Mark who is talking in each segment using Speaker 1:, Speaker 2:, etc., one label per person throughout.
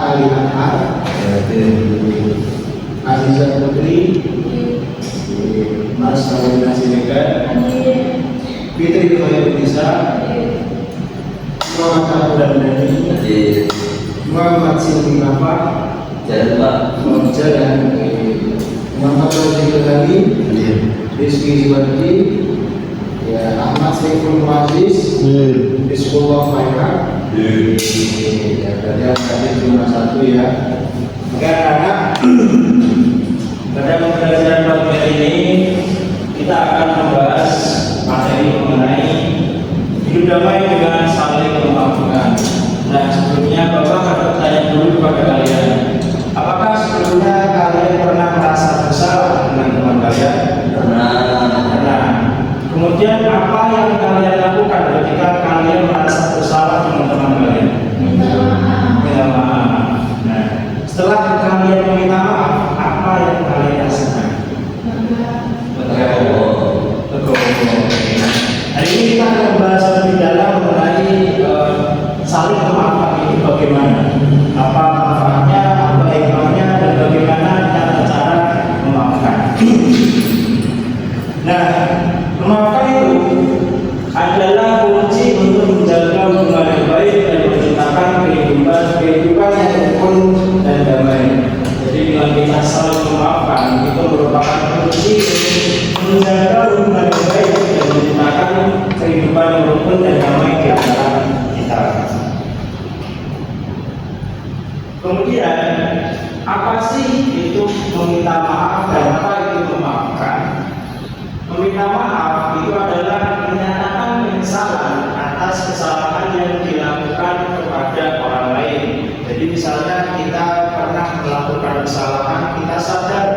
Speaker 1: Ali Anhar, Aziza Putri, Mas Salina Siregar, Fitri Khairunisa, Muhammad Abdul Dhani, Muhammad Silvi Nafa, dan Muhammad Rozikul Hadi, Rizky Ziwardi, ya, Ahmad Saiful Muaziz, Rizkullah Faihak, ya, tadi ada cuma satu ya. Karena pada pembelajaran pagi ini kita akan membahas materi mengenai hidup damai dengan saling memaafkan. Nah, sebelumnya Bapak akan bertanya dulu kepada kalian, apakah sebelumnya kalian pernah merasa bersalah dengan teman kalian? Pernah. Kemudian apa yang kalian lakukan ketika kalian merasa bersalah dengan teman kalian? Minta maaf. Nah, setelah kalian meminta maaf, apa yang kalian rasakan? Legowo. Hari ini kita akan membahas lebih dalam mengenai saling memaafkan itu bagaimana, apa manfaatnya, apa hikmahnya, dan bagaimana cara memaafkan. Nah, memaafkan itu adalah kunci untuk menjaga hubungan yang baik dan menciptakan kehidupan yang rukun dan damai. Jadi bila kita saling memaafkan itu merupakan kunci menjaga hubungan yang baik dan menciptakan kehidupan yang rukun dan damai di antara kita. Kemudian apa sih itu meminta maaf dan apa itu memaafkan? Meminta maaf itu adalah menyatakan penyesalan atas kesalahan yang dilakukan kepada orang lain. Jadi misalnya kita pernah melakukan kesalahan, kita sadar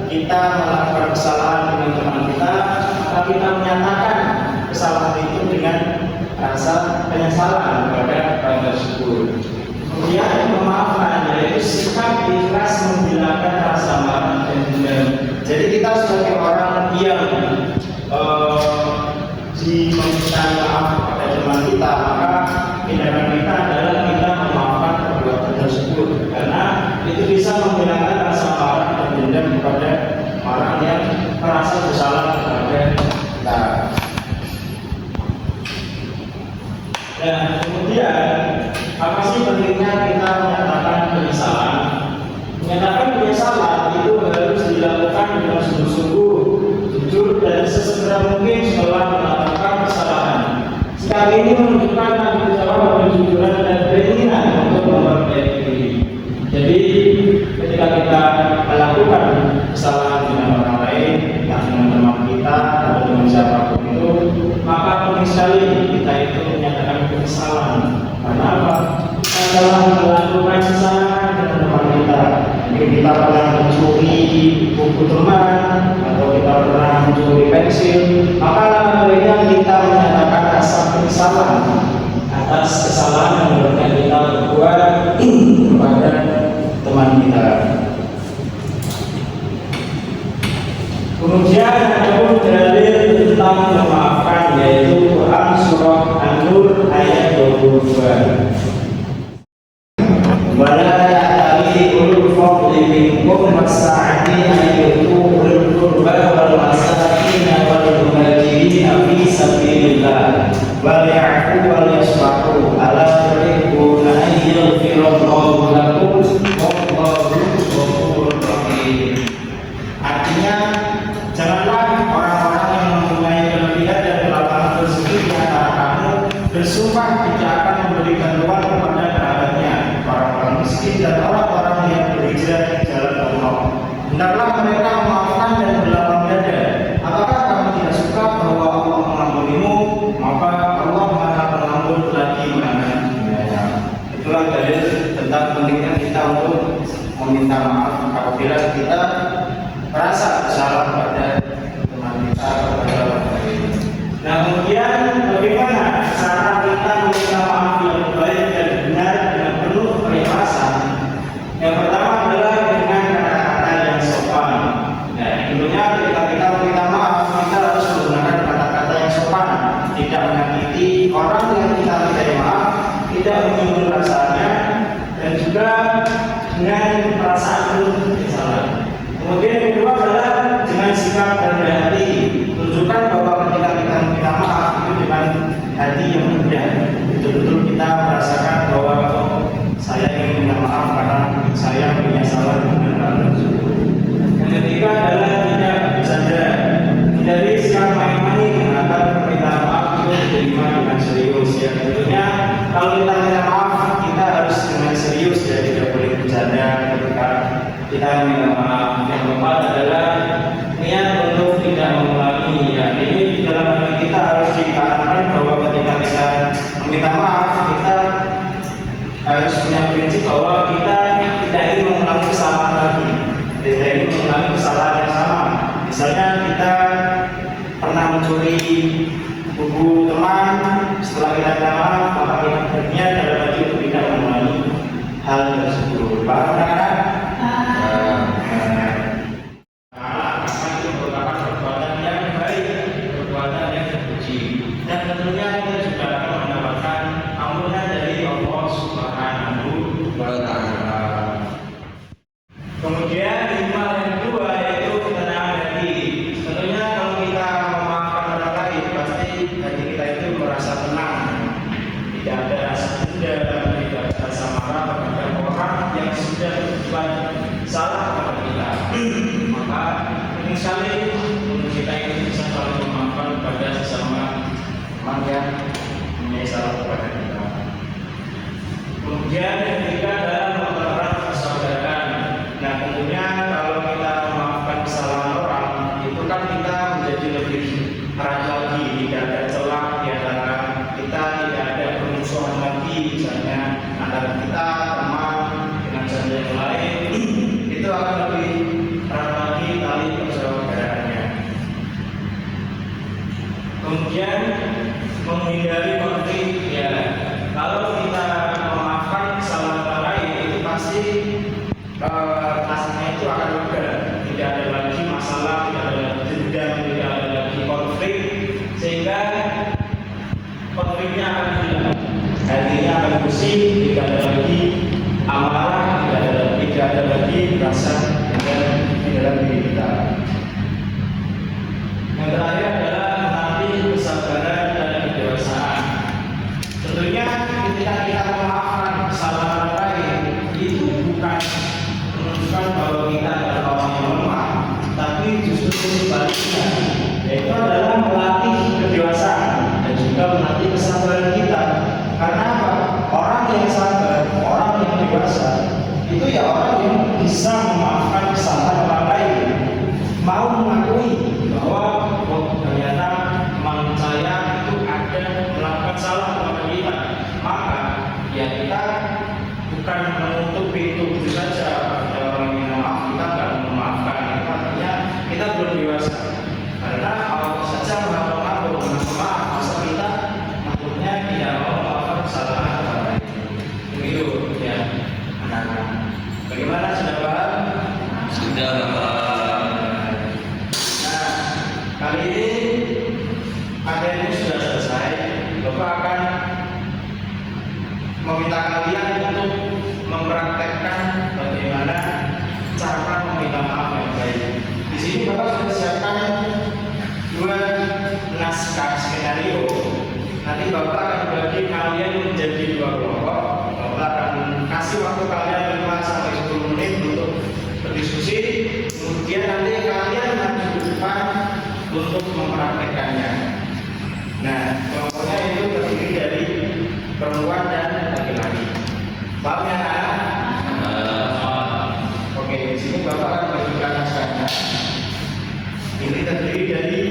Speaker 1: kita melakukan kesalahan dengan teman kita, maka kita menyatakan kesalahan itu dengan rasa penyesalan kepada orang tersebut. Kemudian memaafkan yaitu sikap ikhlas menghilangkan rasa marah dan dendam. Jadi kita sebagai orang yang diminta maaf kepada teman kita, maka tindakan kita adalah kita memaafkan perbuatan tersebut, karena itu bisa menghilangkan rasa marah dan dendam kepada orang yang merasa bersalah kepada kita. Dan kemudian apa sih pentingnya kita menyatakan penyesalan? Menyatakan penyesalan itu harus dilakukan dengan sungguh-sungguh, jujur dan sesegera mungkin setelah melakukan kesalahan. Sikap ini menunjukkan tanggung jawab, kejujuran dan keinginan untuk memperbaiki diri. Jadi ketika kita melakukan kesalahan dengan orang lain, dengan teman kita atau dengan siapapun itu, maka penting sekali kita itu menyatakan penyesalan. Karena apa? Kita telah melakukan kesalahan dengan teman kita. Mungkin kita pernah mencuri buku teman atau kita pernah mencuri pensil, maka langkah kita menyatakan rasa penyesalan atas kesalahan yang pernah kita buat kepada teman kita. Kemudian ada pun dalil tentang memaafkan, yaitu Quran surah An-Nur ayat 22. Wala ya'tali ulul fadli minkum was-sa'ati an yu'tu ulul qurba wal masakin wal muhajirin fi sabilillah wal ya'fu wal yasfahu ala tuhibbuna an yaghfirallahu lakum wallahu ghafurur rahim. Artinya, janganlah orang-orang yang mempunyai kelebihan dan kelapangan tersebut di antara kamu bersumpah tidak akan memberi bantuan kepada kerabatnya, orang-orang miskin dan orang-orang yang berhijrah di jalan Allah. Hendaklah mereka memaafkan dan berlapang dada. Apakah kamu tidak suka bahwa Allah mengampunimu? Maka Allah Maha Pengampun lagi Maha Penyayang. Itulah dalil tentang pentingnya kita untuk meminta maaf apabila kita merasa bersalah kepada teman kita, kepada orang lain. Nah, kemudian bagaimana cara kita meminta maaf yang baik dan benar dengan penuh keikhlasan? Yang pertama adalah dengan kata-kata yang sopan. Nah, tentunya ketika kita meminta maaf, kita harus menggunakan kata-kata yang sopan, tidak menyakiti orang yang kita minta maaf, tidak menyinggung rasanya, dan juga minta maaf. Yang keempat adalah niat untuk tidak mengulangi. Ya, ini di dalam hati kita harus ditanamkan bahwa ketika kita meminta maaf, kita harus punya prinsip bahwa kita tidak ingin mengulangi kesalahan lagi, tidak ingin mengulangi kesalahan yang sama. Misalnya kita pernah mencuri buku teman, setelah kita minta maaf, maka kita berniat dalam hati untuk tidak mengulangi hal tersebut. Paham kan? Dan tentunya kita juga akan mendapatkan ampunan dari Allah Subhanahu wa Ta'ala. Kemudian hikmah yang kedua yaitu ketenangan hati. Tentunya kalau kita memaafkan orang lain, pasti hati kita itu merasa tenang, tidak ada rasa dendam, tidak ada rasa marah kepada orang yang sudah berbuat salah kepada kita. Maka ini sekali kita itu bisa selalu memaafkan kepada sesama teman yang mempunyai salah kepada kita. Kemudian yang ketiga adalah mempererat persaudaraan. Nah, tentunya kalau kita memaafkan kesalahan orang, itu kan kita menjadi lebih erat lagi, tidak ada celah di antara kita, tidak ada permusuhan lagi, misalnya antara kita teman dengan saudara yang lain, itu akan lebih erat lagi tali persaudaraannya. Kemudian menghindari konflik. Ya, kalau kita memaafkan kesalahan orang lain, itu pasti rasanya itu akan lega, tidak ada lagi masalah, tidak ada lagi dendam, tidak ada lagi konflik, sehingga konfliknya akan hilang, hatinya akan bersih, tidak ada lagi amarah, tidak ada lagi rasa dendam di dalam diri kita. Yang terakhir adalah melatih kesabaran dan kedewasaan. Tentunya ketika kita memaafkan kesalahan orang lain, itu bukan menunjukkan bahwa kita adalah orang yang lemah, tapi justru sebaliknya, yaitu adalah melatih kedewasaan dan juga melatih kesabaran kita. Karena apa? Orang yang sabar, orang yang dewasa, itu ya orang yang bisa memaafkan kesalahan orang lain, mau mengakui bahwa ternyata teman saya itu ada melakukan salah kepada kita, maka ya kita bukan menutup pintu itu saja pada orang yang maaf, kita tidak memaafkan. Itu artinya kita belum dewasa, karena Allah saja mengatur maaf, masa kita maksudnya tidak mau memaafkan kesalahan orang lain. Begitu ya anak-anak. Bagaimana, sudah paham?
Speaker 2: Sudah paham.
Speaker 1: Nah, kali ini materi sudah selesai. Bapak akan meminta kalian untuk mempraktekkan bagaimana cara meminta maaf yang baik. Di sini Bapak sudah siapkan 2 naskah skenario. Nanti Bapak akan bagi kalian menjadi 2 kelompok. Bapak akan kasih waktu kalian 5 sampai 10 menit untuk berdiskusi. Kemudian nanti kalian maju ke depan untuk mempraktekannya. Nah, kelompoknya itu terdiri dari perempuan dan laki-laki. Paham ya, anak? Oke, di sini Bapak akan bagikan naskahnya. Ini terdiri dari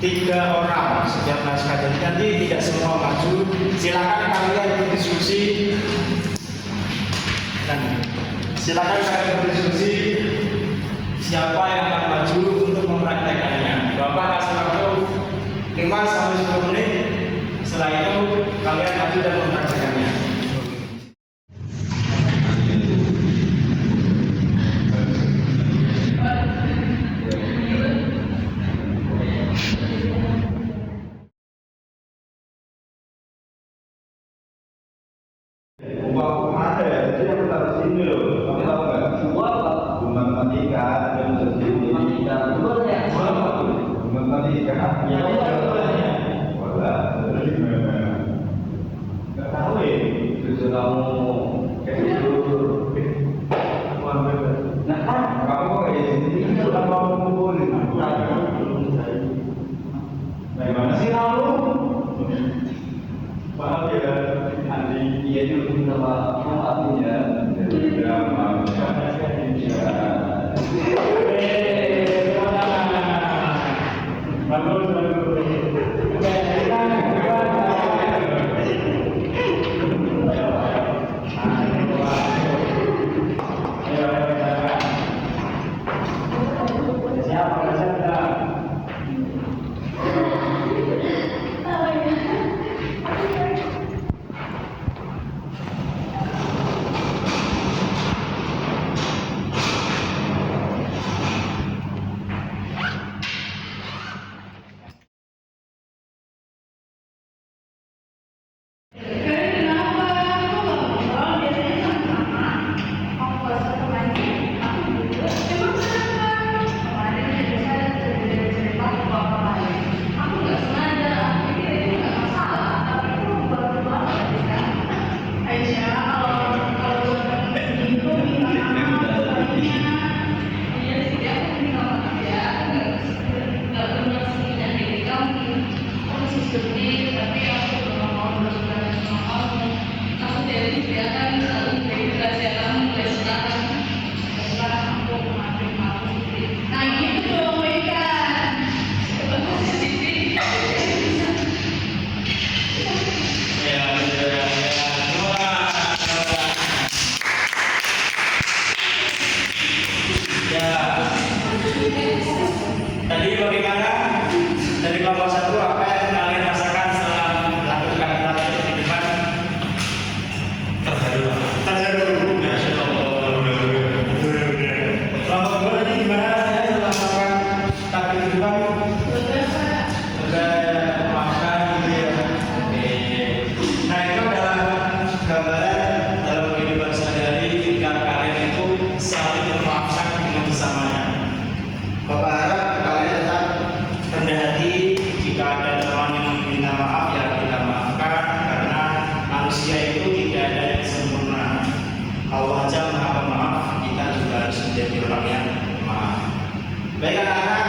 Speaker 1: 3 orang setiap naskah. Jadi nanti tidak semua maju. Silakan kalian berdiskusi. Dan silakan kalian berdiskusi siapa yang akan maju untuk mempraktekannya. Bapak kasih waktu 5 sampai 10 menit. Setelah itu kalian maju dan mempraktekannya.
Speaker 3: Ada ya, jadi aku taruh sini loh. Kamu tahu nggak? Bunga matematika, dan sendiri. Bunga matematika. Ya, wala. Terus gimana? Nggak tahu ya. Justru kamu kayak gitu. Nah, kamu kok kayak sini? Sudah mau ngumpulin. Bagaimana sih kamu? Maaf ya, Andi. Iya itu sama artinya. Jadi maaf.
Speaker 1: Ya. Tadi bagaimana? Dari kelompok 1 apa yang kalian rasakan setelah melakukan praktek di depan? Terharu. Masya Allah. Kelompok 2 tadi gimana rasanya setelah melakukan praktek di depan? Sudah memaafkan gitu ya. Oke. Nah itu adalah gambaran dalam kehidupan sehari-hari ketika kalian itu saling memaafkan dengan bersamanya. Bapak harap kalian tetap rendah hati jika ada teman yang meminta maaf ya kita maafkan karena manusia itu tidak ada yang sempurna. Allah aja maha pemaaf, kita juga harus menjadi orang yang maaf. Baik anak-anak,